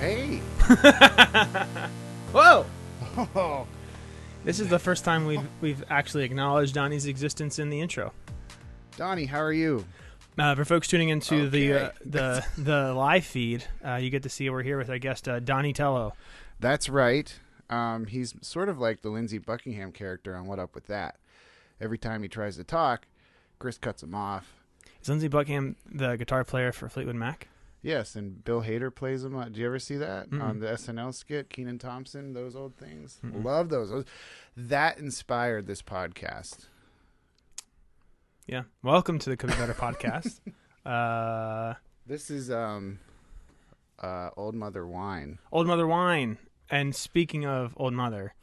Hey. Whoa! Oh. This is the first time we've actually acknowledged Donnie's existence in the intro. Donnie, how are you? For folks tuning into Okay. the live feed, you get to see we're here with our guest Donnie Tello. That's right. He's sort of like the Lindsey Buckingham character on What Up With That. Every time he tries to talk, Chris cuts him off. Is Lindsey Buckingham the guitar player for Fleetwood Mac? Yes, and Bill Hader plays him. Did you ever see that Mm-mm. on the SNL skit? Kenan Thompson, those old things. Mm-mm. Love those. That inspired this podcast. Yeah. Welcome to the Could Be Better podcast. This is Old Mother Wine. Old Mother Wine. And speaking of Old Mother,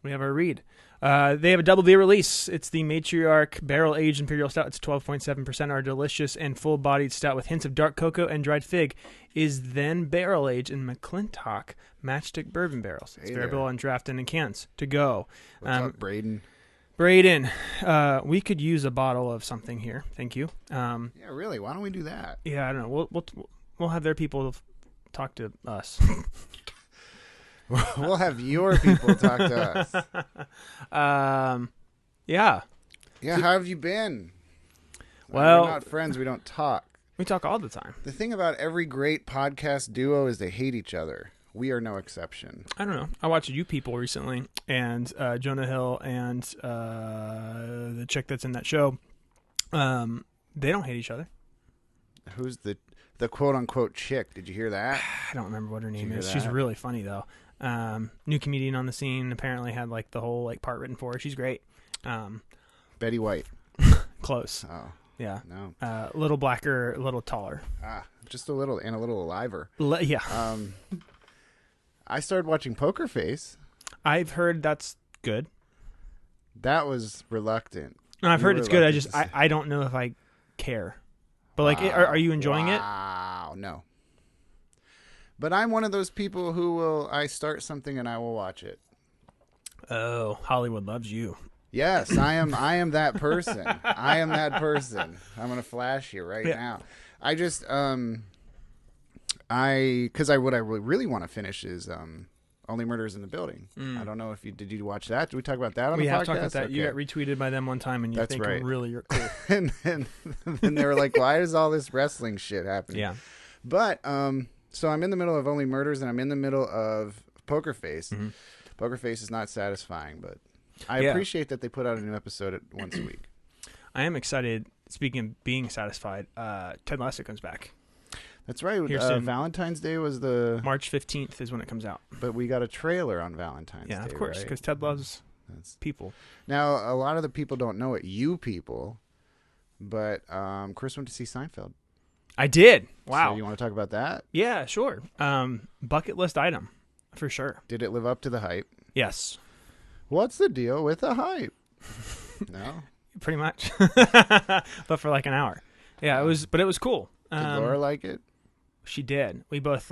we have our read. They have a double beer release. It's the Matriarch Barrel Aged Imperial Stout. It's 12.7%. Our delicious and full-bodied stout with hints of dark cocoa and dried fig is then barrel aged in McClintock Matchstick bourbon barrels. It's variable and drafted in cans to go. What's up, Braden? Braden, we could use a bottle of something here. Thank you. Yeah, really. Why don't we do that? Yeah, I don't know. We'll have their people talk to us. We'll have your people talk to us. Yeah. Yeah, how have you been? Well, we're not friends. We don't talk. We talk all the time. The thing about every great podcast duo is they hate each other. We are no exception. I don't know. I watched You People recently, and Jonah Hill and the chick that's in that show, they don't hate each other. Who's the quote-unquote chick? Did you hear that? I don't remember what her name is. that? She's really funny, though. New comedian on the scene, apparently had like the whole like part written for her. She's great. Betty White. Close. Oh, Yeah. no. A little blacker, a little taller. Just a little, and a little aliver. Yeah. I started watching Poker Face. I've heard that's good. That was reluctant. No, I've You heard were it's good. reluctant to I don't know if I care. But like, are you enjoying it? Wow, no. But I'm one of those people who I start something and I will watch it. Oh, Hollywood loves you. Yes, I am that person. I am that person. I'm going to flash you right now. I just what I really want to finish is Only Murders in the Building. I don't know if did you watch that? Did we talk about that on the podcast? We have talked about that. Okay. You got retweeted by them one time, and you That's think right. really you're cool. and they were like, "Why is all this wrestling shit happening?" Yeah. But so I'm in the middle of Only Murders, and I'm in the middle of Poker Face. Mm-hmm. Poker Face is not satisfying, but I appreciate that they put out a new episode once a week. I am excited. Speaking of being satisfied, Ted Lasso comes back. That's right. Here soon. Valentine's Day was the March 15th is when it comes out. but we got a trailer on Valentine's Day. Yeah, of course, right? because Ted loves That's... people. Now, a lot of the people don't know it, you people, but Chris went to see Seinfeld. I did. Wow. So you want to talk about that? Yeah, sure. Bucket list item, for sure. Did it live up to the hype? Yes. What's the deal with the hype? No? Pretty much. But for like an hour. Yeah, it was cool. Did Laura like it? She did. We both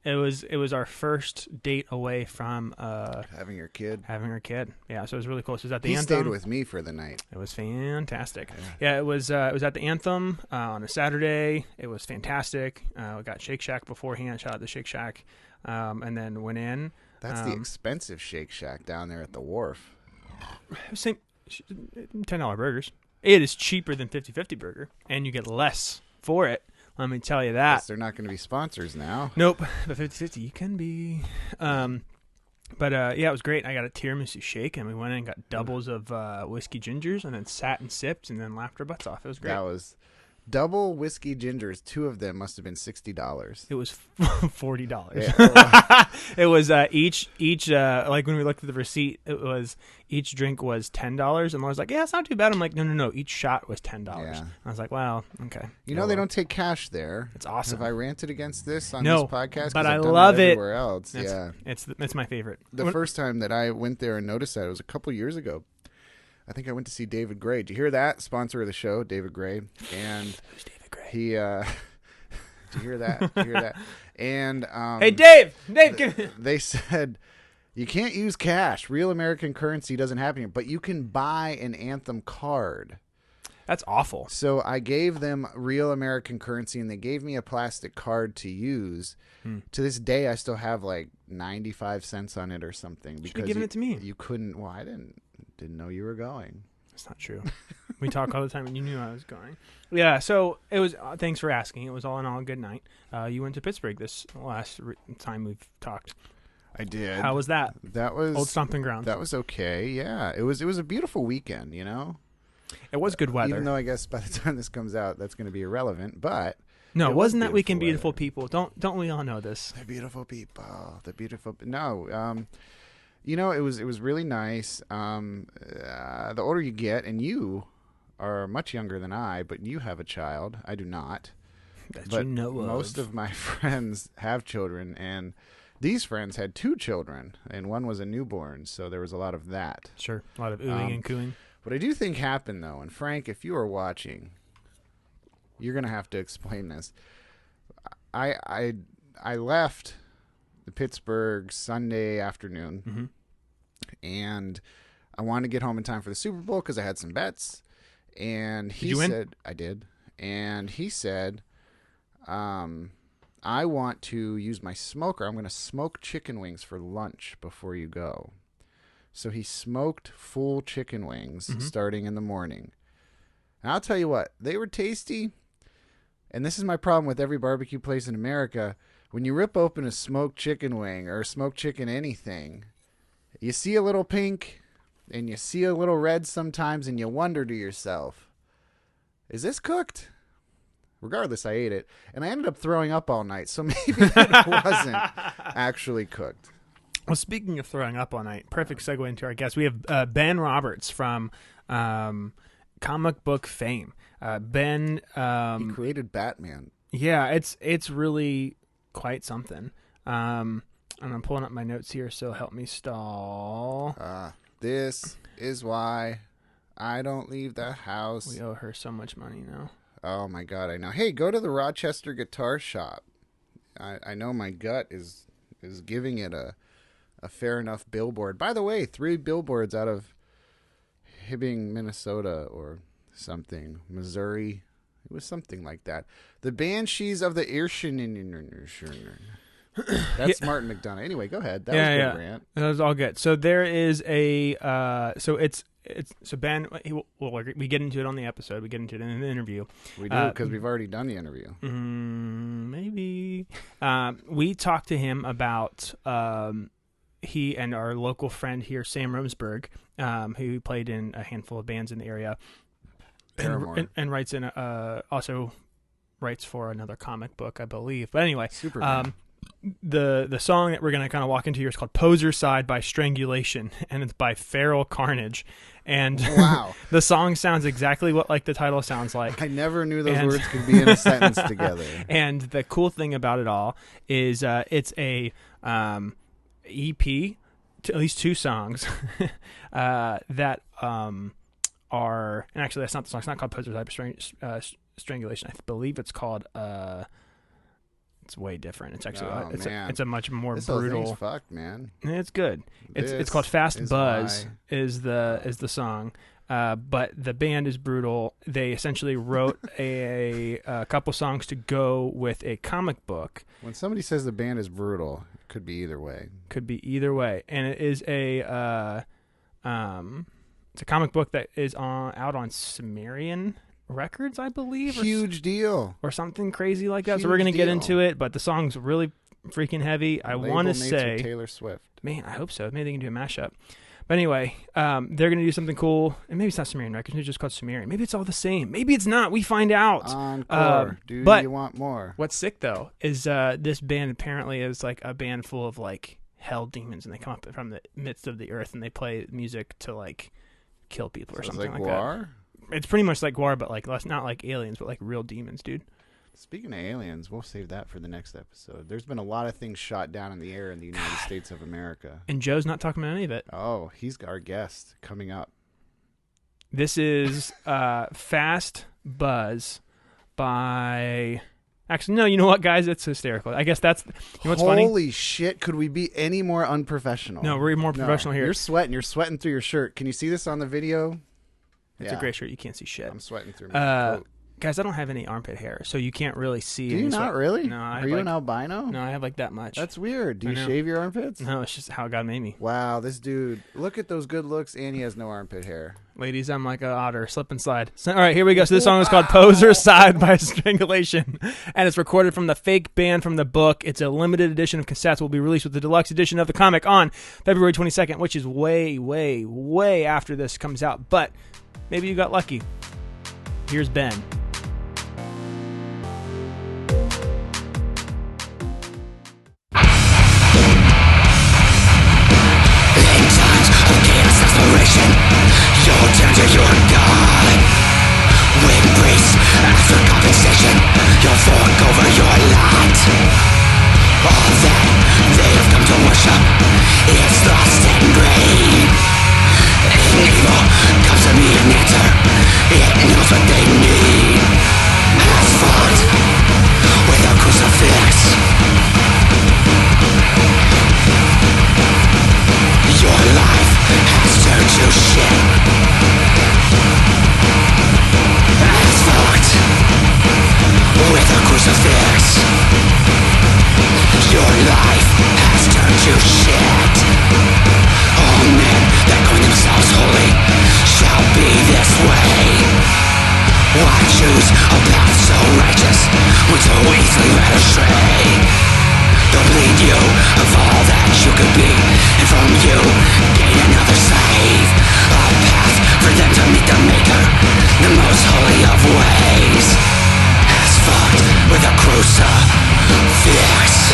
it was our first date away from Having your kid? having our kid. Yeah, so it was really cool. So it was at the He Anthem. stayed with me for the night. It was fantastic. Yeah, it was at the Anthem on a Saturday. It was fantastic. We got Shake Shack beforehand. Shout out to Shake Shack. And then went in. That's the expensive Shake Shack down there at the wharf. Same $10 burgers. It is cheaper than 50/50 burger, and you get less for it. Let me tell you that. Guess they're not going to be sponsors now. Nope, but 50/50 you can be. But yeah, it was great. I got a tiramisu shake, and we went in and got doubles of whiskey gingers, and then sat and sipped, and then laughed our butts off. It was great. That was double whiskey gingers. 2 of them must have been $60. It was $40. Yeah. It was each like when we looked at the receipt, it was each drink was $10, and Laura's like, "Yeah, it's not too bad." I'm like, "No, each shot was $10." Yeah. I was like, "Wow, okay." You know they don't take cash there. It's awesome. Have I ranted against this on No, this podcast? 'Cause but I I've done love it. everywhere else. Yeah, It's my favorite. the first time that I went there and noticed that it was a couple years ago. I think I went to see David Gray. Did you hear that? Sponsor of the show, David Gray. And Who's David Gray? he, did you hear that? Did you hear that? And Hey, Dave, give me. they said you can't use cash. Real American currency doesn't happen here, but you can buy an Anthem card. That's awful. So I gave them real American currency, and they gave me a plastic card to use. To this day, I still have like 95 cents on it or something. Because you given it to me. You couldn't. Well, I didn't know you were going. That's not true. We talk all the time, and you knew I was going. Yeah. So it was. Thanks for asking. It was all in all a good night. You went to Pittsburgh this last time we've talked. I did. How was that? That was old stomping grounds. That was okay. Yeah, it was a beautiful weekend. You know, it was good weather. Even though I guess by the time this comes out, that's going to be irrelevant. But no, wasn't that weekend beautiful people? Don't we all know this? They're beautiful people. They're beautiful. No, you know, it was really nice. The older you get, and you are much younger than I, but you have a child. I do not. That but you know of. Most of my friends have children, and these friends had 2 children, and one was a newborn, so there was a lot of that. Sure, a lot of oohing and cooing. What I do think happened, though, and Frank, if you are watching, you're going to have to explain this. I left the Pittsburgh Sunday afternoon, and I wanted to get home in time for the Super Bowl because I had some bets, and he said, I did, and he said, I want to use my smoker. I'm going to smoke chicken wings for lunch before you go. So he smoked full chicken wings starting in the morning. And I'll tell you what, they were tasty. And this is my problem with every barbecue place in America. When you rip open a smoked chicken wing or smoked chicken anything, you see a little pink and you see a little red sometimes, and you wonder to yourself, is this cooked? Regardless, I ate it, and I ended up throwing up all night, so maybe it wasn't actually cooked. Well, speaking of throwing up all night, perfect segue into our guest. We have Ben Roberts from comic book fame. Ben, he created Batman. Yeah, it's really quite something. And I'm pulling up my notes here, so help me stall. This is why I don't leave the house. We owe her so much money now. Oh, my God, I know. Hey, go to the Rochester Guitar Shop. I know my gut is giving it a fair enough billboard. By the way, 3 billboards out of Hibbing, Minnesota or something. Missouri. It was something like that. The Banshees of the Irshin. That's Martin McDonough. Anyway, go ahead. That was good, Grant. That was all good. So there is a so Ben, we get into it on the episode. We get into it in the interview. We do, because we've already done the interview. Maybe. We talked to him about he and our local friend here, Sam Romsberg, who played in a handful of bands in the area, and writes in also writes for another comic book, I believe. But anyway, Superman. The song that we're going to kind of walk into here is called Poser Side by Strangulation, and it's by Feral Carnage. And wow. The song sounds exactly what like the title sounds like. I never knew those words could be in a sentence together. And the cool thing about it all is it's a EP, at least 2 songs that are, and actually that's not the song. It's not called Poser Side by Strangulation. I believe it's called it's way different. It's actually it's a much more this brutal. Whole thing's fucked, man. It's good. It's called Fast Buzz is the song. But the band is brutal. They essentially wrote a couple songs to go with a comic book. When somebody says the band is brutal, it could be either way. And it is it's a comic book that is out on Sumerian Records, I believe. Huge deal. Or something crazy like that. So we're going to get into it, but the song's really freaking heavy. I want to say Taylor Swift. Man, I hope so. Maybe they can do a mashup. But anyway, they're going to do something cool. And maybe it's not Sumerian Records. Maybe it's just called Sumerian. Maybe it's all the same. Maybe it's not. We find out. Encore. Do you want more? What's sick, though, is this band apparently is like a band full of like hell demons, and they come up from the midst of the earth, and they play music to like kill people or something like that. It's pretty much like McGuire, but like not like aliens, but like real demons, dude. Speaking of aliens, we'll save that for the next episode. There's been a lot of things shot down in the air in the United States of America. And Joe's not talking about any of it. Oh, he's our guest coming up. This is Fast Buzz by... Actually, no, you know what, guys? It's hysterical. I guess that's... You know what's funny? Holy shit, could we be any more unprofessional? No, we're more professional here. You're sweating through your shirt. Can you see this on the video? It's a gray shirt. You can't see shit. I'm sweating through my coat. Guys, I don't have any armpit hair, so you can't really see. Do you not really? No. Are you an albino? No, I have like that much. That's weird. Do you shave your armpits? No, it's just how God made me. Wow, this dude. Look at those good looks, and he has no armpit hair. Ladies, I'm like an otter. Slip and slide. So, all right, here we go. So this song is called Poser Side by Strangulation, and it's recorded from the fake band from the book. It's a limited edition of cassettes. Will be released with the deluxe edition of the comic on February 22nd, which is way, way, way after this comes out. But maybe you got lucky. Here's Ben. You'll turn to your God with grace after compensation. You'll fork over your lot. All that they have come to worship is lost and grave. And evil comes to me an answer. It knows what they need. Has fought with a crucifix. Your life has turned to shit. Has fucked with a crucifix. Your life has turned to shit. All men that call themselves holy shall be this way. Why choose a path so righteous when so easily led astray? They'll bleed you of all that you could be, and from you gain another slave. A path for them to meet the Maker, the most holy of ways. Has fucked with a crucifix.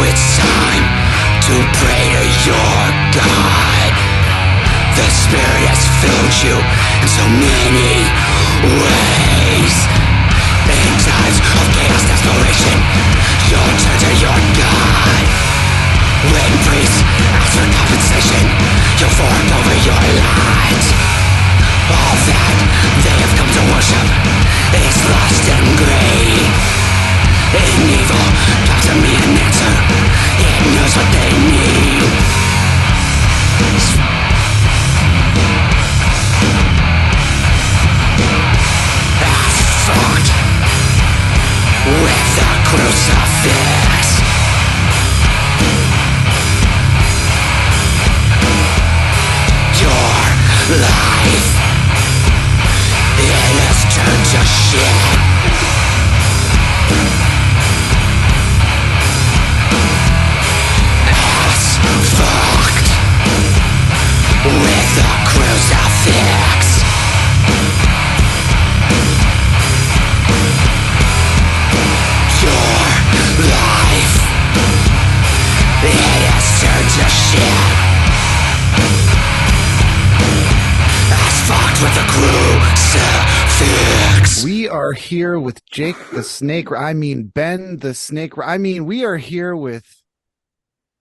It's time to pray to your God. The Spirit has filled you in so many ways. In times of chaos, desperation, you'll turn to your God. When priests ask for compensation, you'll fork over your lot. All that they have come to worship is lost and grey. In evil comes to me an answer. It knows what they need. Has fucked with the crucifix. Your life, it has turned to shit. Fucked with a crucifix. Your life, it has turned to shit. Has fucked with a crucifix. We are here with Jake the Snake. I mean, Ben the Snake. I mean, we are here with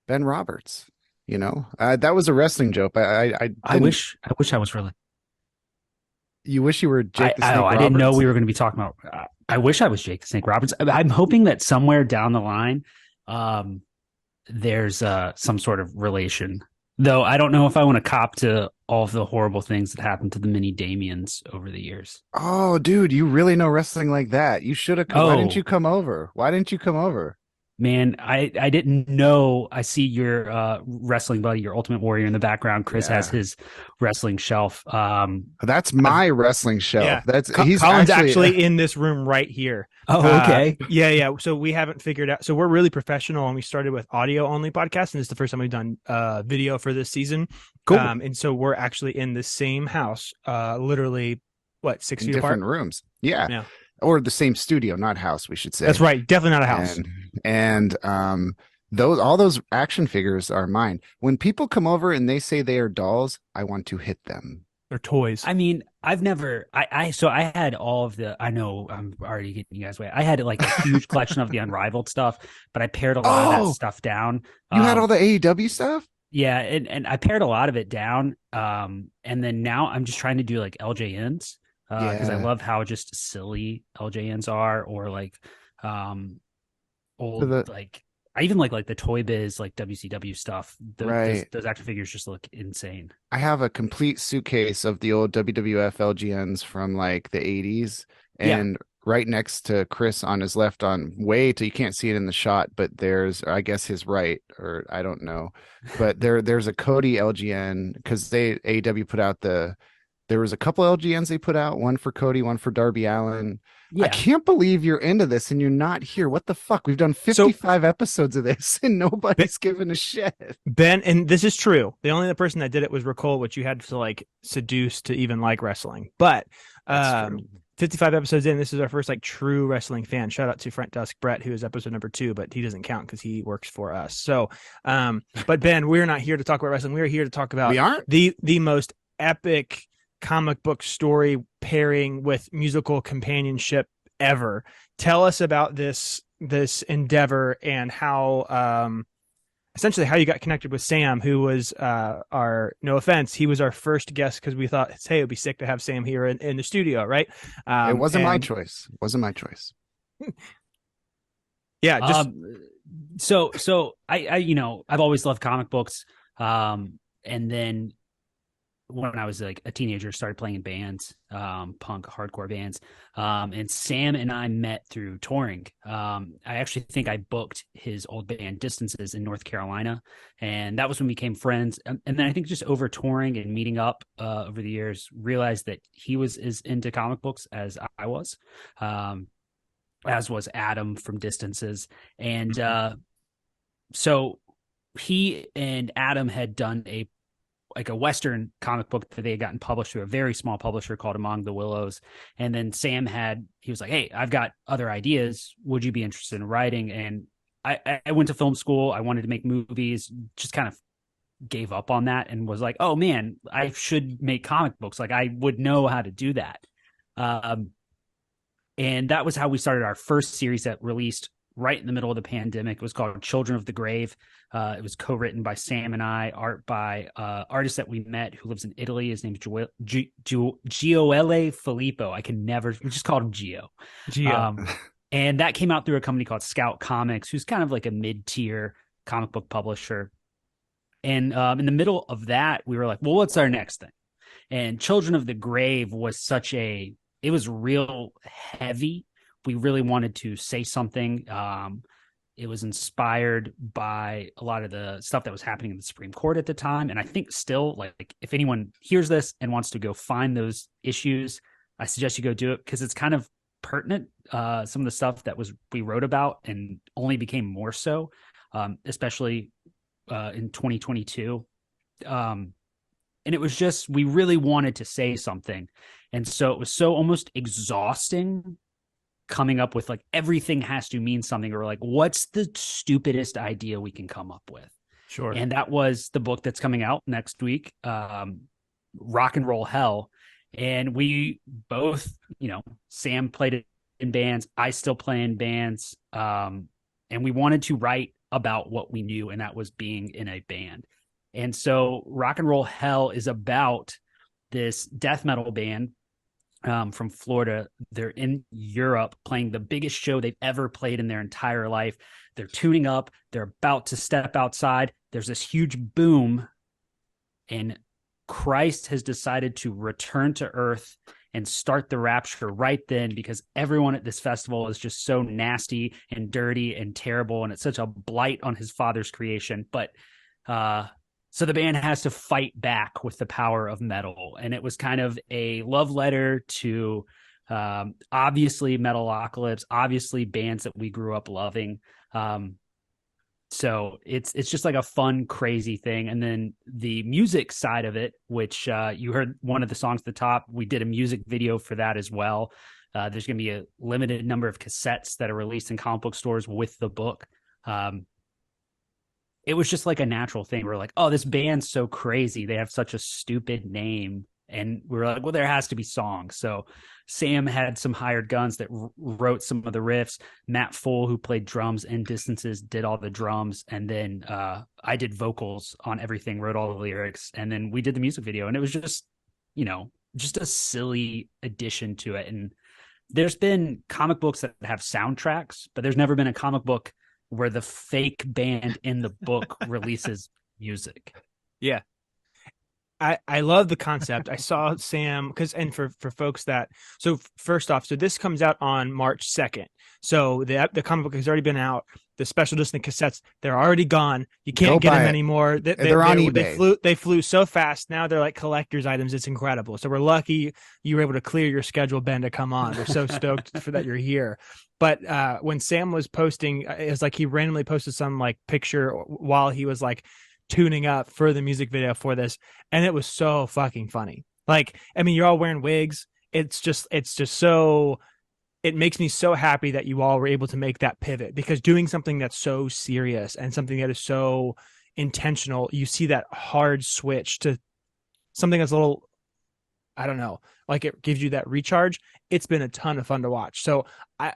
Ben Roberts. You know, that was a wrestling joke. I wish I was really. You wish you were Jake the Snake Roberts? I didn't know we were going to be talking about. I wish I was Jake the Snake Roberts. I'm hoping that somewhere down the line, there's some sort of relation. Though I don't know if I want to cop to all of the horrible things that happened to the mini Damians over the years. Oh, dude, you really know wrestling like that. You should have come. Why didn't you come over? Why didn't you come over? Man, I didn't know. I see your wrestling buddy, your Ultimate Warrior in the background. Chris has his wrestling shelf. That's my wrestling shelf. Yeah. That's Colin's actually in this room right here. Oh, okay. Yeah. So we haven't figured out. So we're really professional, and we started with audio only podcast, and this is the first time we've done video for this season. Cool. And so we're actually in the same house, literally 6 feet apart? Different rooms. Yeah. Or the same studio, not house, we should say. That's right. Definitely not a house. And all those action figures are mine. When people come over and they say they are dolls, I want to hit them. or toys? I mean, so I had all of the, I know I'm already getting you guys away. I had like a huge collection of the Unrivaled stuff, but I pared a lot of that Oh, stuff down. you had all the AEW stuff? Yeah, and I pared a lot of it down. And then now I'm just trying to do like LJNs, because I Yeah. love how just silly LJNs are, or like So old, like I even like the Toy Biz, like WCW stuff. Right. Those action figures just look insane. I have a complete suitcase of the old WWF LGNs from like the 80s. Yeah. And right next to Chris on his left, on way to, you can't see it in the shot, but there's, I guess, his right, or I don't know. But there's a Cody LGN, because AEW put out there was a couple LGNs they put out, one for Cody, one for Darby Allin. I Yeah. can't believe you're into this and you're not here. What the fuck? We've done 55 episodes of this and nobody's given a shit. Ben, and this is true. The only other person that did it was Ricole, which you had to like seduce to even like wrestling. But 55 episodes in, this is our first like true wrestling fan. Shout out to Front Dusk Brett, who is episode number 2, but he doesn't count because he works for us. So, but Ben, we're not here to talk about wrestling. We're here to talk about the most epic comic book story pairing with musical companionship ever. Tell us about this endeavor and how essentially how you got connected with Sam, who was no offense, he was our first guest because we thought, hey, it would be sick to have Sam here in the studio, right? It wasn't my choice. Yeah, just so I I've always loved comic books, and then when I was like a teenager, started playing in bands, punk hardcore bands. And Sam and I met through touring. I actually think I booked his old band Distances in North Carolina. And that was when we became friends. And then I think just over touring and meeting up over the years, realized that he was as into comic books as I was, as was Adam from Distances. And so he and Adam had done a Western comic book that they had gotten published through a very small publisher called Among the Willows. And then Sam he was like, hey, I've got other ideas. Would you be interested in writing? And I went to film school. I wanted to make movies, just kind of gave up on that and was like, oh man, I should make comic books. Like I would know how to do that. And that was how we started our first series that released right in the middle of the pandemic. It was called Children of the Grave. It was co-written by Sam and I, art by artist that we met who lives in Italy. His name is Gioele Filippo. We just called him Gio. And that came out through a company called Scout Comics, who's kind of like a mid-tier comic book publisher. And in the middle of that, we were like, well, what's our next thing? And Children of the Grave was it was real heavy. We really wanted to say something. It was inspired by a lot of the stuff that was happening in the Supreme Court at the time. And I think still, like, if anyone hears this and wants to go find those issues, I suggest you go do it because it's kind of pertinent. Some of the stuff that we wrote about and only became more so, especially in 2022. And it was just, we really wanted to say something. And so it was so almost exhausting coming up with like everything has to mean something, or like what's the stupidest idea we can come up with. Sure. And that was the book that's coming out next week, Rock and Roll Hell. And we both, Sam played it in bands, I still play in bands, and we wanted to write about what we knew, and that was being in a band. And so Rock and Roll Hell is about this death metal band from Florida. They're in Europe playing the biggest show they've ever played in their entire life. They're tuning up. They're about to step outside. There's this huge boom, and Christ has decided to return to earth and start the rapture right then, because everyone at this festival is just so nasty and dirty and terrible, and it's such a blight on his father's creation. But so the band has to fight back with the power of metal. And it was kind of a love letter to obviously Metalocalypse, obviously bands that we grew up loving. So it's just like a fun, crazy thing. And then the music side of it, which you heard one of the songs at the top, we did a music video for that as well. There's going to be a limited number of cassettes that are released in comic book stores with the book. It was just like a natural thing. We're like, oh, this band's so crazy. They have such a stupid name. And we were like, well, there has to be songs. So Sam had some hired guns that wrote some of the riffs. Matt Full, who played drums and Distances, did all the drums. And then I did vocals on everything, wrote all the lyrics. And then we did the music video. And it was just, just a silly addition to it. And there's been comic books that have soundtracks, but there's never been a comic book where the fake band in the book releases music. Yeah. I love the concept. I saw Sam and for folks that, so first off, so this comes out on March 2nd. So the comic book has already been out. The special edition cassettes, they're already gone. You can't get them anymore. They're on eBay. They flew so fast. Now they're like collector's items. It's incredible. So we're lucky you were able to clear your schedule, Ben, to come on. We're so stoked for that you're here. But when Sam was posting, it's like he randomly posted some like picture while he was like tuning up for the music video for this, and it was so fucking funny. Like, I mean, you're all wearing wigs. It's just so, it makes me so happy that you all were able to make that pivot, because doing something that's so serious and something that is so intentional, you see that hard switch to something that's a little, I don't know, like it gives you that recharge. It's been a ton of fun to watch. So I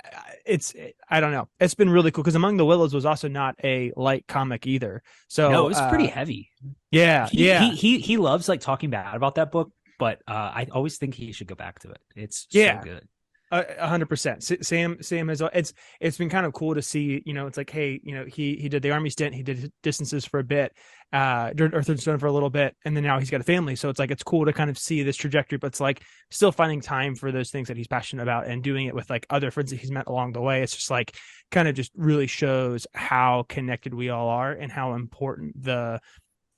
don't know. It's been really cool, because Among the Willows was also not a light comic either. So no, it was pretty heavy. Yeah. He loves like talking bad about that book, but I always think he should go back to it. It's so good. 100%. Sam has, it's been kind of cool to see, it's like, hey, he did the Army stint, he did Distances for a bit, or Third Stone for a little bit, and then now he's got a family. So it's like, it's cool to kind of see this trajectory, but it's like still finding time for those things that he's passionate about and doing it with like other friends that he's met along the way. It's just like, kind of just really shows how connected we all are and how important the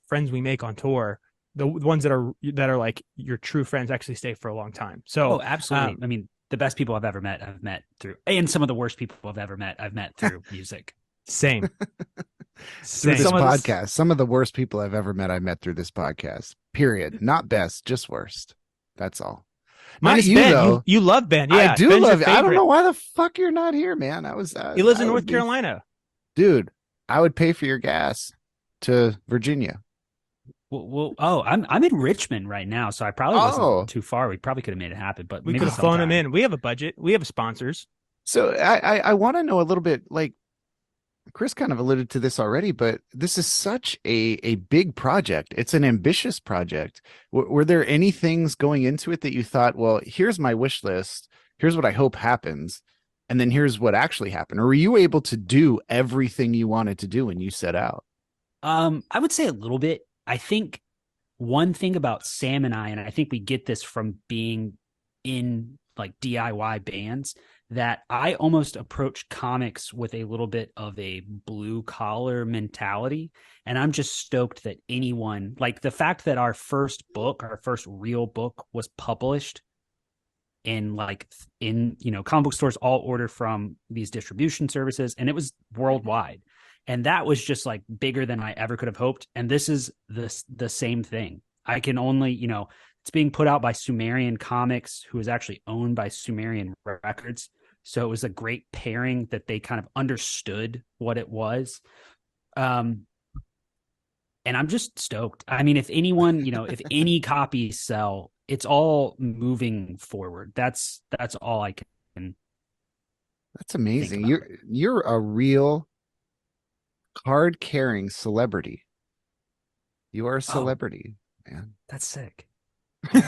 friends we make on tour, the ones that are like your true friends, actually stay for a long time. So absolutely. I mean, the best people I've ever met, I've met through, and some of the worst people I've ever met, I've met through music. Same. Through this podcast. Some of the worst people I've ever met, I met through this podcast. Period. Not best, just worst. That's all. Minus you, Ben. Though. You love Ben. Yeah, I do Ben's love. I don't know why the fuck you're not here, man. He lives in North Carolina. Dude, I would pay for your gas to Virginia. Well, I'm in Richmond right now, so I probably wasn't too far. We probably could have made it happen, but we could have flown him in. We have a budget. We have sponsors. So I want to know a little bit, like Chris kind of alluded to this already, but this is such a big project. It's an ambitious project. Were there any things going into it that you thought, well, here's my wish list, here's what I hope happens, and then here's what actually happened? Or were you able to do everything you wanted to do when you set out? I would say a little bit. I think one thing about Sam and I think we get this from being in like DIY bands, that I almost approach comics with a little bit of a blue collar mentality. And I'm just stoked that anyone, like the fact that our first real book was published in comic book stores all order from these distribution services, and it was worldwide. And that was just like bigger than I ever could have hoped. And this is the same thing. I can only, it's being put out by Sumerian Comics, who is actually owned by Sumerian Records. So it was a great pairing that they kind of understood what it was. And I'm just stoked. I mean, if anyone, if any copies sell, it's all moving forward. That's all I can. That's amazing. You're a real card-carrying celebrity. You are a celebrity, man. That's sick. Man,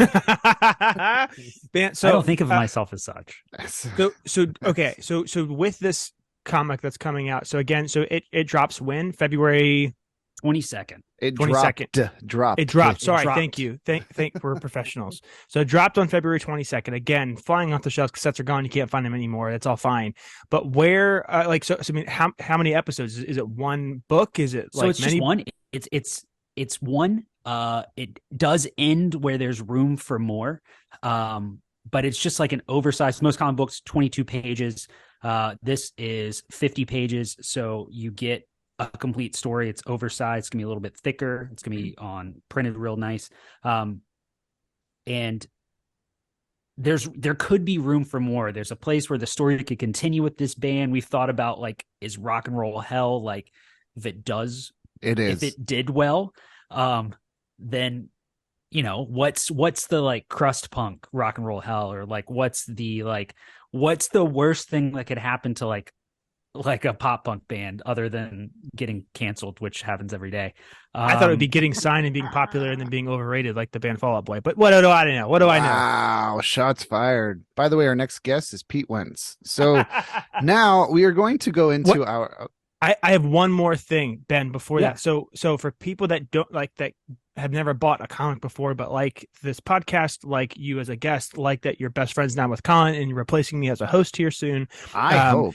so I don't think of myself as such. Okay. So with this comic that's coming out, so again, it drops when? February 22nd. It dropped. It dropped. Sorry, thank you. Thank we're professionals. So it dropped on February 22nd. Again, flying off the shelves. Cassettes are gone. You can't find them anymore. That's all fine. But where, I mean, how many episodes? Is it one book? Is it like so? It's many? Just one. It's one. It does end where there's room for more. But it's just like an oversized. Most comic books 22 pages. This is 50 pages. So you get a complete story. It's oversized. It's gonna be a little bit thicker. It's gonna be printed real nice. And there could be room for more. There's a place where the story could continue with this band. We've thought about like, is Rock and Roll Hell, like if it did well, then what's the like crust punk rock and roll hell, or like what's the worst thing that could happen to like a pop punk band other than getting canceled, which happens every day. I thought it would be getting signed and being popular and then being overrated like the band Fall Out Boy. But what do I know? What do I know? Wow, shots fired. By the way, our next guest is Pete Wentz. So now we are going to go into our. I have one more thing, Ben, before Yeah. that. So for people that don't like that have never bought a comic before, but like this podcast, like you as a guest, like that you're best friends now with Colin and you're replacing me as a host here soon. I hope.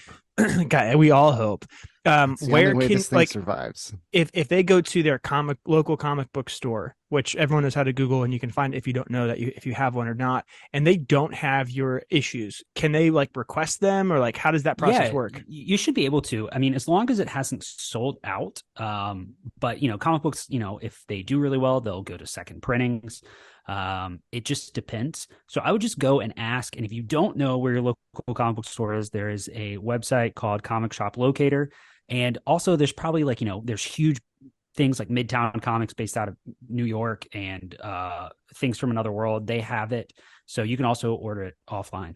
God, we all hope. It's the Where only way can this thing like survives? if they go to their local comic book store, which everyone knows how to Google and you can find it if you don't know that if you have one or not, and they don't have your issues, can they like request them, or like how does that process work? You should be able to. I mean, as long as it hasn't sold out. But comic books, if they do really well, they'll go to second printings. It just depends. So I would just go and ask. And if you don't know where your local comic book store is, there is a website called Comic Shop Locator. And also there's probably there's huge things like Midtown Comics based out of New York and Things from Another World. They have it. So you can also order it offline.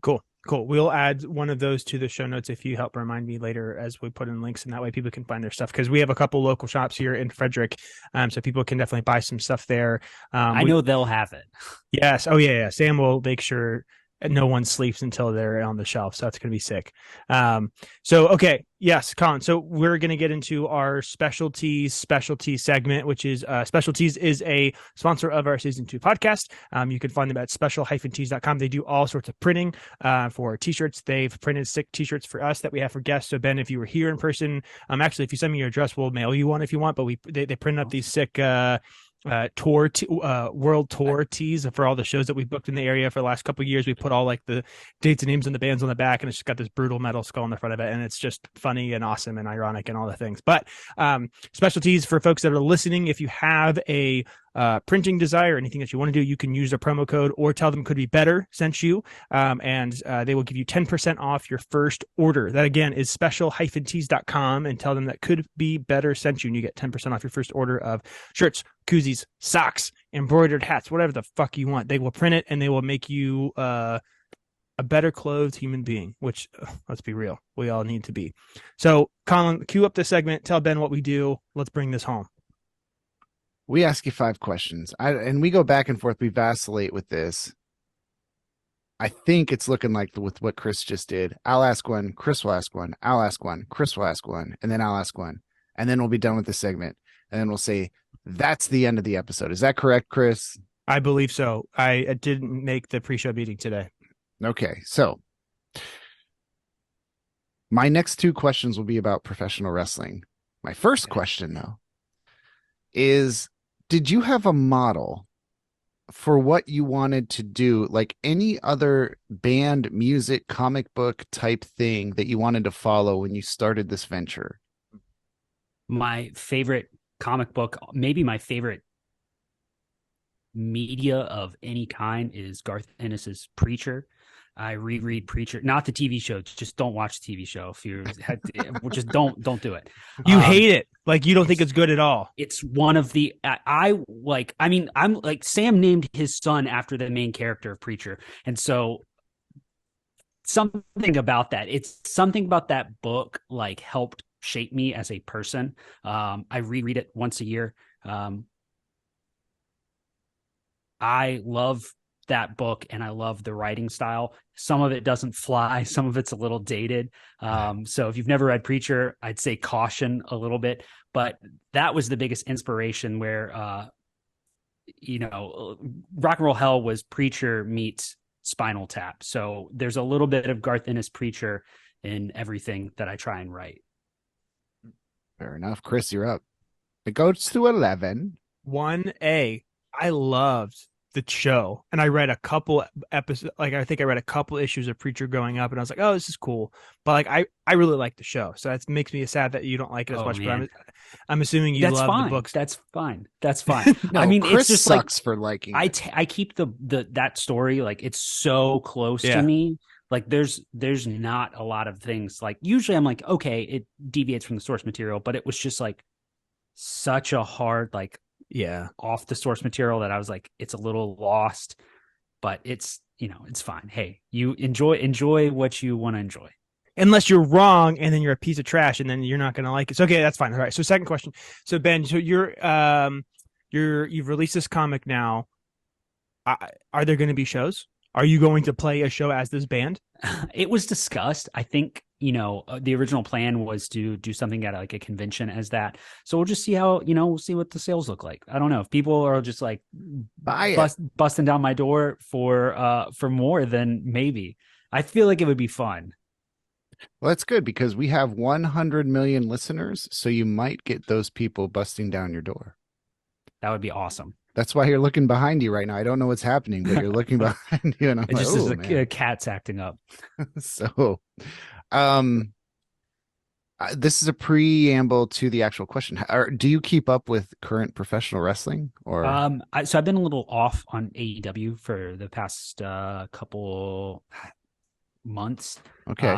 Cool. We'll add one of those to the show notes if you help remind me later as we put in links, and that way people can find their stuff, because we have a couple local shops here in Frederick, so people can definitely buy some stuff there. I know they'll have it. Yes. Oh yeah. Sam will make sure no one sleeps until they're on the shelf, so that's going to be sick. So okay, yes, Colin. So we're going to get into our specialty segment, which is Specialties is a sponsor of our season 2 podcast. You can find them at special-tees.com. They do all sorts of printing for t-shirts. They've printed sick t-shirts for us that we have for guests. So Ben, if you were here in person, actually, if you send me your address, we'll mail you one if you want. But they printed up these sick world tour tees for all the shows that we booked in the area for the last couple of years. We put all like the dates and names and the bands on the back, and it's just got this brutal metal skull in the front of it, and it's just funny and awesome and ironic and all the things. But Specialties, for folks that are listening, if you have a printing desire, anything that you want to do, you can use a promo code or tell them Could Be Better sent you, and they will give you 10% off your first order. That again is special-tees.com, and tell them that Could Be Better sent you, and you get 10% off your first order of shirts, koozies, socks, embroidered hats, whatever the fuck you want. They will print it and they will make you a better clothed human being, which let's be real, we all need to be. So Colin, cue up this segment, tell Ben what we do. Let's bring this home. We ask you 5 questions, and we go back and forth. We vacillate with this. I think it's looking like with what Chris just did. I'll ask one, Chris will ask one, I'll ask one, Chris will ask one, and then I'll ask one, and then we'll be done with the segment, and then we'll say that's the end of the episode. Is that correct, Chris? I believe so. I didn't make the pre-show meeting today. Okay, so my next 2 questions will be about professional wrestling. My first question, though, is did you have a model for what you wanted to do, like any other band, music, comic book type thing that you wanted to follow when you started this venture? My favorite comic book, maybe my favorite media of any kind, is Garth Ennis's Preacher. I reread Preacher, not the TV show. Just don't watch the TV show. If you just don't do it. You hate it. Like you don't think it's good at all. It's one of the I'm like Sam named his son after the main character of Preacher, and so something about that book like helped shape me as a person. I reread it once a year. I love that book and I love the writing style. Some of it doesn't fly, some of it's a little dated. So if you've never read Preacher, I'd say caution a little bit, but that was the biggest inspiration where Rock and Roll Hell was Preacher meets Spinal Tap. So there's a little bit of Garth Ennis Preacher in everything that I try and write. Fair enough. Chris, you're up. It goes to 11. 1A. I loved the show, and I read a couple episodes. Like I think I read a couple issues of Preacher growing up, and I was like, "Oh, this is cool." But like, I really like the show, so that makes me sad that you don't like it as much. Man. But I'm assuming you love the books. That's fine. That's fine. No, I mean, Chris it's just sucks for liking. I keep that story, like it's so close to me. Like there's not a lot of things. Like usually I'm like, okay, it deviates from the source material, but it was just like such a hard, like Yeah. off the source material that I was like, it's a little lost, but it's, it's fine. Hey, you enjoy what you want to enjoy. Unless you're wrong and then you're a piece of trash and then you're not going to like it. So, okay, that's fine. All right. So second question. So Ben, so you've released this comic now. Are there going to be shows? Are you going to play a show as this band? It was discussed. I think, the original plan was to do something at like a convention as that. So we'll just see how, we'll see what the sales look like. I don't know if people are just like busting down my door for more than maybe. I feel like it would be fun. Well, that's good because we have 100 million listeners. So you might get those people busting down your door. That would be awesome. That's why you're looking behind you right now. I don't know what's happening, but you're looking behind you, and I'm It like, just oh, is a cat's acting up. So, this is a preamble to the actual question. Do you keep up with current professional wrestling? Or so I've been a little off on AEW for the past couple months. Okay.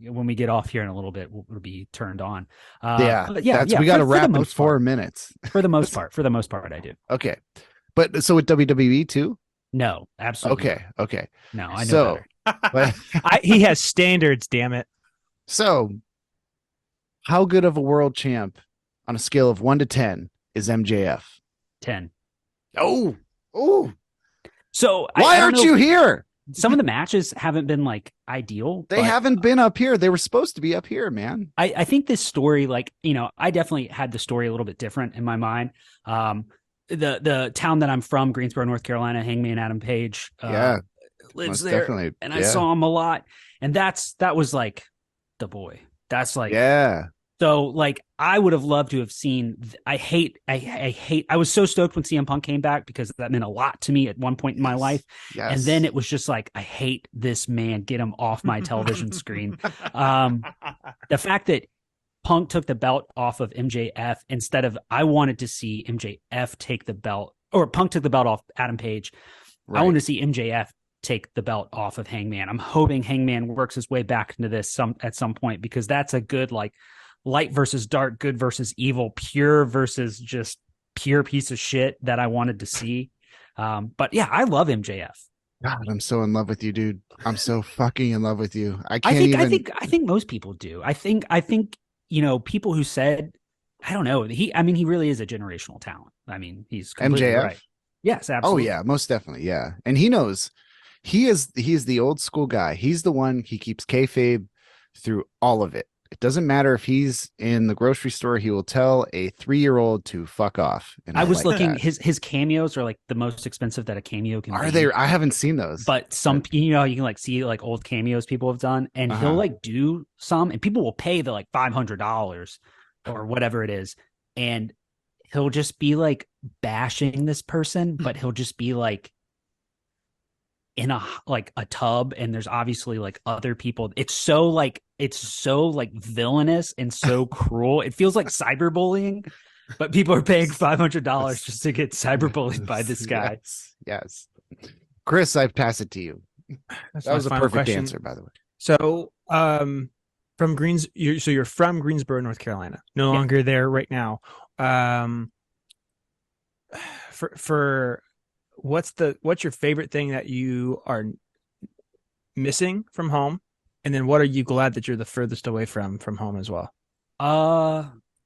When we get off here in a little bit, we'll be turned on. We got to wrap in 4 minutes. For the most part, I do. Okay, but so with WWE too? No, absolutely. Okay. No, I know better. But he has standards. Damn it. So, how good of a world champ on a scale of 1 to 10 is MJF? 10. Oh. So why aren't you here? Some of the matches haven't been like ideal. They haven't been up here. They were supposed to be up here, man. I think this story, like, I definitely had the story a little bit different in my mind. The town that I'm from, Greensboro, North Carolina, Hangman Adam Page lives there. Definitely. And I saw him a lot. And that was like the boy. That's like, So like I would have loved to have seen. I was so stoked when CM Punk came back because that meant a lot to me at one point in my life. Yes. And then it was just like, I hate this man. Get him off my television screen. The fact that Punk took the belt off of MJF instead of, I wanted to see MJF take the belt, or Punk took the belt off Adam Page. Right. I wanted to see MJF take the belt off of Hangman. I'm hoping Hangman works his way back into this at some point, because that's a good, like, light versus dark, good versus evil, pure versus just pure piece of shit that I wanted to see. But yeah, I love MJF. God, I'm so in love with you, dude. I'm so fucking in love with you. I think most people do. I think people who said, I don't know, he really is a generational talent. I mean, he's completely MJF? Right. Yes, absolutely. Oh yeah, most definitely. Yeah. And he knows he is the old school guy. He's the one, he keeps kayfabe through all of it. It doesn't matter if he's in the grocery store, he will tell a 3-year-old to fuck off. And I was looking, his cameos are like the most expensive that a cameo can be. Are they? I haven't seen those. But some, you can like see like old cameos people have done, and he'll like do some, and people will pay the like $500 or whatever it is. And he'll just be like bashing this person, but he'll just be like in a tub, and there's obviously like other people. It's so like villainous and so cruel. It feels like cyberbullying, but people are paying $500 just to get cyberbullied by this guy. Yes. Chris, I pass it to you. That was a perfect answer, by the way. So, you're from Greensboro, North Carolina. No longer there right now. For what's your favorite thing that you are missing from home, and then what are you glad that you're the furthest away from home as well? I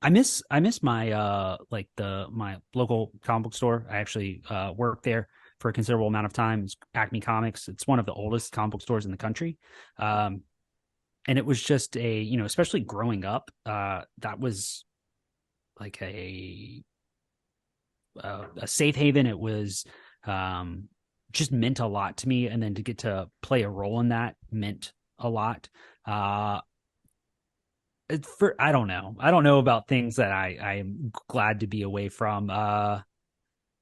miss my my local comic book store. I actually worked there for a considerable amount of time. It's Acme Comics. It's one of the oldest comic book stores in the country. And it was just especially growing up, that was like a safe haven. It was just meant a lot to me, and then to get to play a role in that meant a lot. I don't know about things that I am glad to be away from.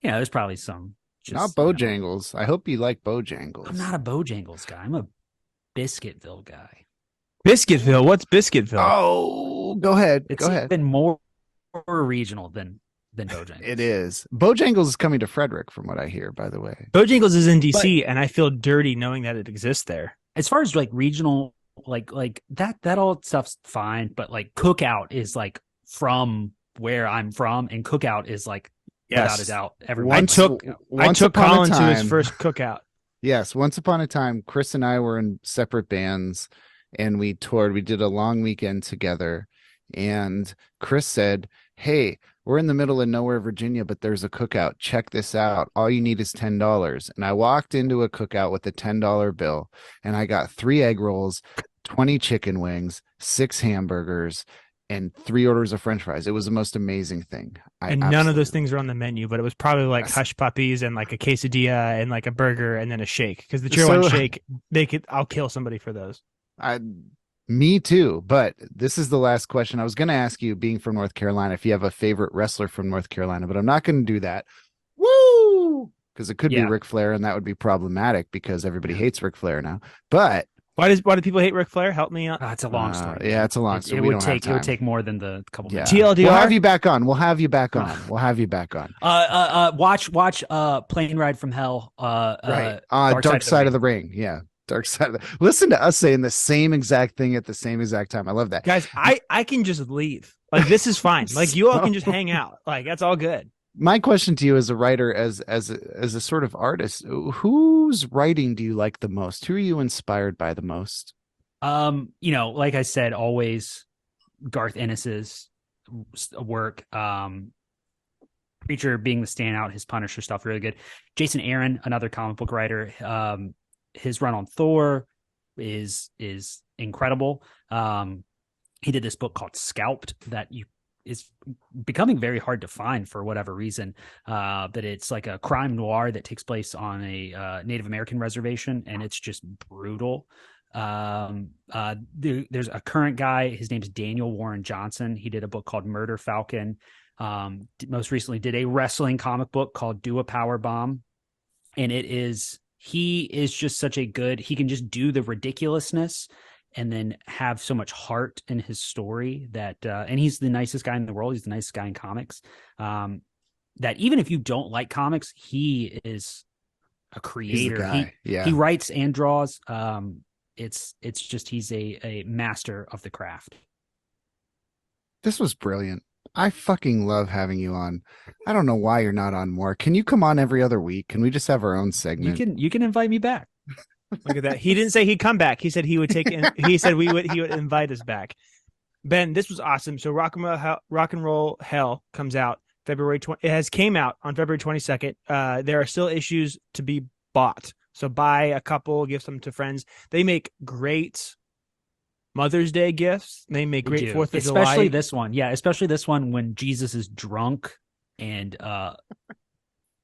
There's probably some. Not Bojangles. I hope you like Bojangles. I'm not a Bojangles guy. I'm a Biscuitville guy. Biscuitville? What's Biscuitville? Oh, go ahead. It's been more regional than Bojangles. It is. Bojangles is coming to Frederick, from what I hear, by the way. Bojangles is in DC, and I feel dirty knowing that it exists there. As far as like regional, like that all stuff's fine, but like Cookout is like from where I'm from, and cookout is like Yes. without a doubt. I took Colin to his time- first cookout. Yes, once upon a time, Chris and I were in separate bands and we toured. We did a long weekend together. And Chris said, "Hey, we're in the middle of nowhere, Virginia, but there's a cookout. Check this out. All you need is $10." And I walked into a cookout with a $10 bill and I got 3 egg rolls, 20 chicken wings, 6 hamburgers, and 3 orders of French fries. It was the most amazing thing. And none of those things were on the menu, but it was probably like Yes. hush puppies and like a quesadilla and like a burger and then a shake. Because the Tier 1 shake, I'll kill somebody for those. Me too. But this is the last question. I was going to ask you, being from North Carolina, if you have a favorite wrestler from North Carolina, but I'm not going to do that. Woo! Because it could be Ric Flair, and that would be problematic because everybody hates Ric Flair now. But why do people hate Ric Flair? Help me out. It's a long story. Yeah, it's a long story. It would take more than the couple minutes. TLDR. We'll have you back on. Watch Plane Ride from Hell. Right. Dark Side of the Ring. Yeah. Dark Side of the... Listen to us saying the same exact thing at the same exact time. I love that. Guys, I can just leave. Like, this is fine. Like, you all can just hang out. Like, that's all good. My question to you as a writer, as a sort of artist, whose writing do you like the most? Who are you inspired by the most? Like I said, always Garth Ennis's work. Preacher being the standout, his Punisher stuff really good. Jason Aaron, another comic book writer, his run on Thor is incredible. He did this book called Scalped that is becoming very hard to find for whatever reason. That it's like a crime noir that takes place on a Native American reservation, and it's just brutal. There's a current guy, his name's Daniel Warren Johnson. He did a book called Murder Falcon. Most recently did a wrestling comic book called Do a Power Bomb. And he is just such a good, he can just do the ridiculousness and then have so much heart in his story that, and he's the nicest guy in the world. He's the nicest guy in comics. That even if you don't like comics, he is a creator. He writes and draws. It's just, he's a master of the craft. This was brilliant. I fucking love having you on. I don't know why you're not on more. Can you come on every other week? Can we just have our own segment? You can invite me back. Look at that. He didn't say he'd come back. He said he would he said he would invite us back. Ben, this was awesome. So Rock and Roll Hell comes out February 20. It has came out on February 22nd. There are still issues to be bought. So buy a couple, give some to friends. They make great Mother's Day gifts. They make great 4th of July. Especially this one. Yeah, especially this one when Jesus is drunk and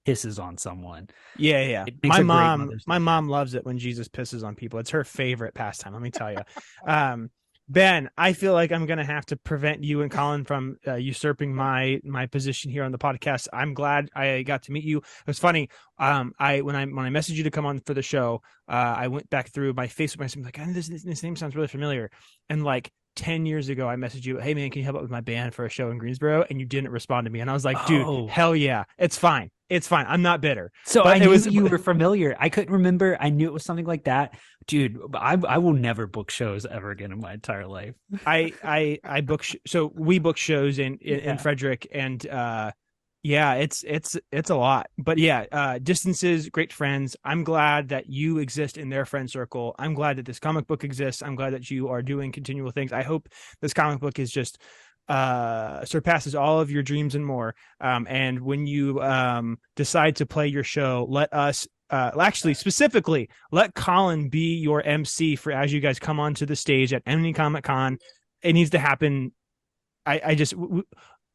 pisses on someone. Yeah. My mom loves it when Jesus pisses on people. It's her favorite pastime, let me tell you. Ben, I feel like I'm going to have to prevent you and Colin from usurping my position here on the podcast. I'm glad I got to meet you. It was funny. When I messaged you to come on for the show, I went back through my Facebook message. I'm like, this name sounds really familiar. And like 10 years ago, I messaged you, hey man, can you help out with my band for a show in Greensboro? And you didn't respond to me. And I was like, dude, hell yeah. It's fine. I'm not bitter. So but I knew you were familiar. I couldn't remember. I knew it was something like that. Dude, I will never book shows ever again in my entire life. I book so we book shows in Frederick, and it's a lot. But distances, great friends. I'm glad that you exist in their friend circle. I'm glad that this comic book exists. I'm glad that you are doing continual things. I hope this comic book is just surpasses all of your dreams and more. And when you decide to play your show, let us actually specifically let Colin be your MC for as you guys come onto the stage at any Comic Con. It needs to happen.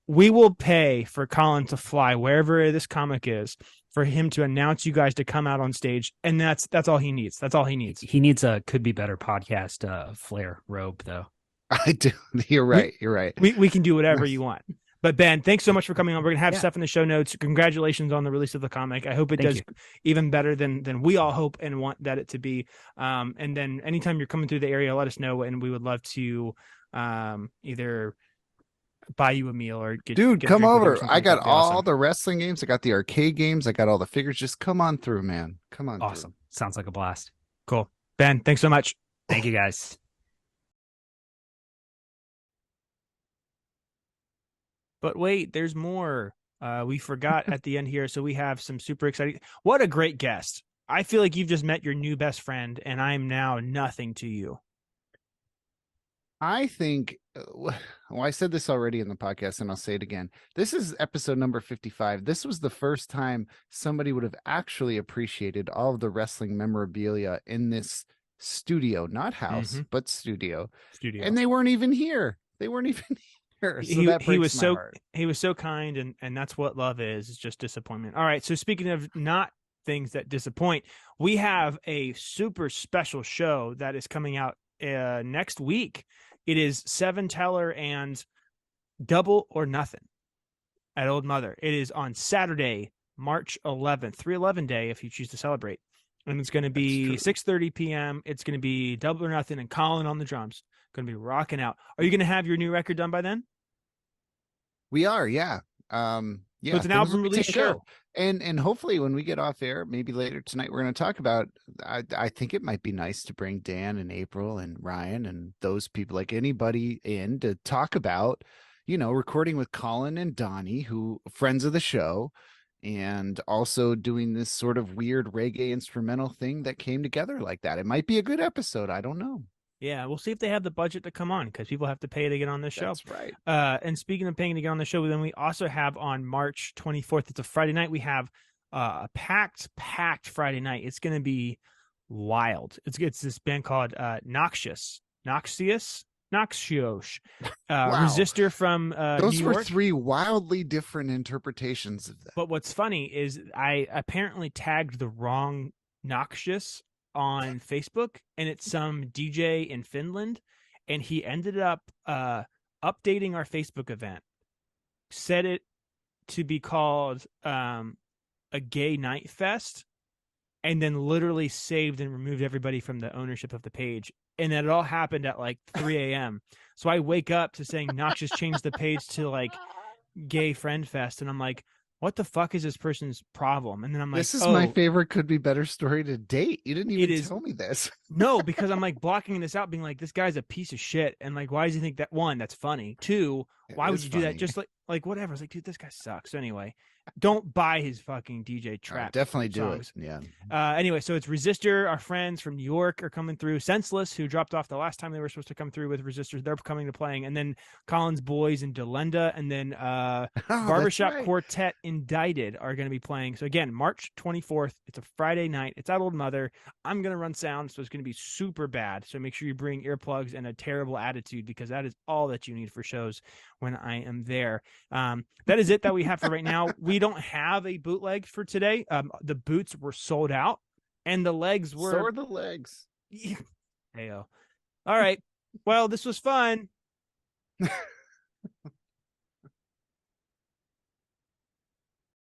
We will pay for Colin to fly wherever this comic is for him to announce you guys to come out on stage, and that's all he needs. That's all he needs. He needs a Could Be Better podcast flair robe though. I do. You're right. You're right. We can do whatever you want. But Ben, thanks so much for coming on. We're going to have stuff in the show notes. Congratulations on the release of the comic. I hope it does even better than we all hope and want that it to be. And then anytime you're coming through the area, let us know, and we would love to either buy you a meal or come over. I got all the wrestling games. I got the arcade games. I got all the figures. Just come on through, man. Come on. Awesome. Through. Sounds like a blast. Cool. Ben, thanks so much. Thank you guys. But wait, there's more. We forgot at the end here, so we have some super exciting. What a great guest! I feel like you've just met your new best friend, and I'm now nothing to you. I think, well, I said this already in the podcast and I'll say it again. This is episode number 55. This was the first time somebody would have actually appreciated all of the wrestling memorabilia in this studio, not house, but studio. Studio. And they weren't even here. They weren't even here. So that he was breaks my so heart. he was so kind, and that's what love is. It's just disappointment. All right. So speaking of not things that disappoint, we have a super special show that is coming out next week. It is Seven Teller and Double or Nothing at Old Mother. It is on Saturday, March 11th, 3/11 day, if you choose to celebrate. And it's going to be 6:30 p.m. It's going to be Double or Nothing and Colin on the drums. Going to be rocking out. Are you going to have your new record done by then? We are, yeah. So it's an album release show. And hopefully when we get off air, maybe later tonight, we're going to talk about, I think it might be nice to bring Dan and April and Ryan and those people, like anybody in to talk about, recording with Colin and Donnie, who friends of the show, and also doing this sort of weird reggae instrumental thing that came together like that. It might be a good episode. I don't know. Yeah, we'll see if they have the budget to come on, because people have to pay to get on this show. That's right. And speaking of paying to get on the show, then we also have on March 24th, it's a Friday night, we have a packed Friday night. It's going to be wild. It's this band called Noxious. Wow. Resistor from those New were York. 3 wildly different interpretations of that. But what's funny is I apparently tagged the wrong Noxious on Facebook, and it's some DJ in Finland, and he ended up updating our Facebook event, set it to be called a gay night fest, and then literally saved and removed everybody from the ownership of the page. And it all happened at like 3 a.m. So I wake up to saying Noxious changed the page to like Gay Friend Fest, and I'm like, what the fuck is this person's problem? And then I'm like, this is my favorite Could Be Better story to date. You didn't even tell me this. No, because I'm like blocking this out, being like, this guy's a piece of shit. And like, why does he think that? One, that's funny. Two, why would you do that? Just like whatever. I was like, dude, this guy sucks. So anyway, don't buy his fucking DJ trap. Definitely songs. do it. Yeah. Anyway, so it's Resistor. Our friends from New York are coming through. Senseless, who dropped off the last time they were supposed to come through with Resistor, they're coming to playing. And then Colin's Boys and Delenda, and then Barbershop Quartet Indicted are going to be playing. So again, March 24th. It's a Friday night. It's at Old Mother. I'm going to run sound, so it's going to be super bad. So make sure you bring earplugs and a terrible attitude, because that is all that you need for shows when I am there. That is it that we have for right now. We don't have a bootleg for today. The boots were sold out, and the legs were. So are the legs. Heyo. All right. Well, this was fun.